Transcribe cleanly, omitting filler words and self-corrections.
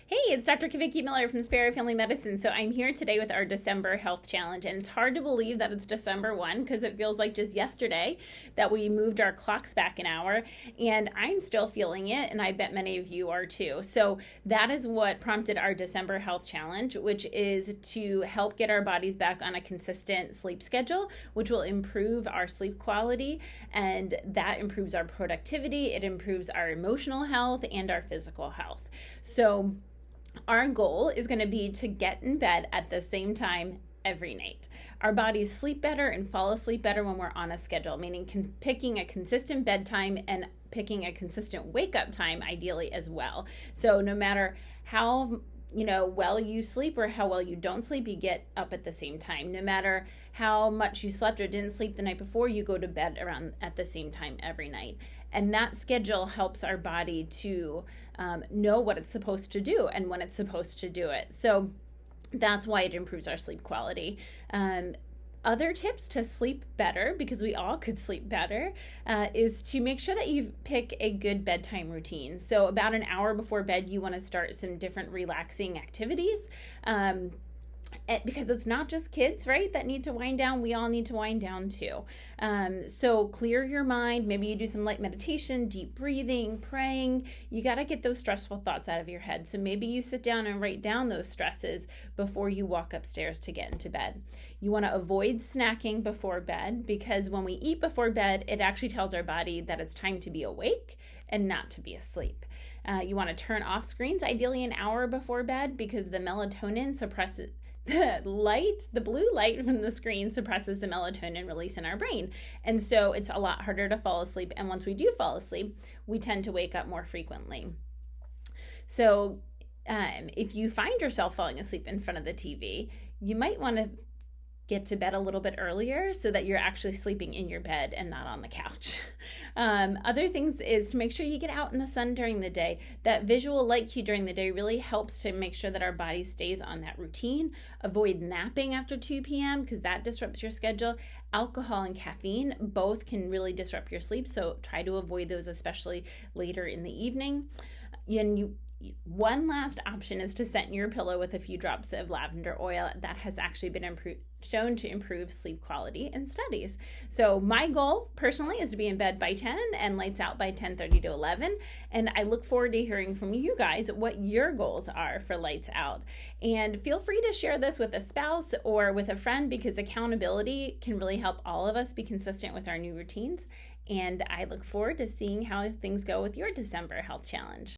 Hey, it's Dr. Kaviki Miller from Sparrow Family Medicine. So I'm here today with our December health challenge, and it's hard to believe that it's December 1 because it feels like just yesterday that we moved our clocks back an hour, and I'm still feeling it, and I bet many of you are too. So that is what prompted our December health challenge, which is to help get our bodies back on a consistent sleep schedule, which will improve our sleep quality, and that improves our productivity, it improves our emotional health and our physical health. So our goal is going to be to get in bed at the same time every night. Our bodies sleep better and fall asleep better when we're on a schedule, meaning picking a consistent bedtime and picking a consistent wake up time, ideally as well. So no matter how well you sleep or how well you don't sleep, you get up at the same time. No matter how much you slept or didn't sleep the night before, you go to bed around at the same time every night. And that schedule helps our body to know what it's supposed to do and when it's supposed to do it. So that's why it improves our sleep quality. Other tips to sleep better, because we all could sleep better, is to make sure that you pick a good bedtime routine. So about an hour before bed, you want to start some different relaxing activities. Because it's not just kids, right, that need to wind down. We all need to wind down too. So clear your mind. Maybe you do some light meditation, deep breathing, praying. You got to get those stressful thoughts out of your head. So maybe you sit down and write down those stresses before you walk upstairs to get into bed. You want to avoid snacking before bed, because when we eat before bed, it actually tells our body that it's time to be awake and not to be asleep. You want to turn off screens, ideally an hour before bed, because the melatonin suppresses the blue light from the screen suppresses the melatonin release in our brain. And so it's a lot harder to fall asleep. And once we do fall asleep, we tend to wake up more frequently. So if you find yourself falling asleep in front of the TV, you might want to get to bed a little bit earlier so that you're actually sleeping in your bed and not on the couch. Other things is to make sure you get out in the sun during the day. That visual light cue during the day really helps to make sure that our body stays on that routine. Avoid napping after 2 p.m. because that disrupts your schedule. Alcohol and caffeine both can really disrupt your sleep, so try to avoid those, especially later in the evening. One last option is to scent your pillow with a few drops of lavender oil. That has actually been shown to improve sleep quality in studies. So my goal personally is to be in bed by 10 and lights out by 10:30 to 11. And I look forward to hearing from you guys what your goals are for lights out. And feel free to share this with a spouse or with a friend, because accountability can really help all of us be consistent with our new routines. And I look forward to seeing how things go with your December health challenge.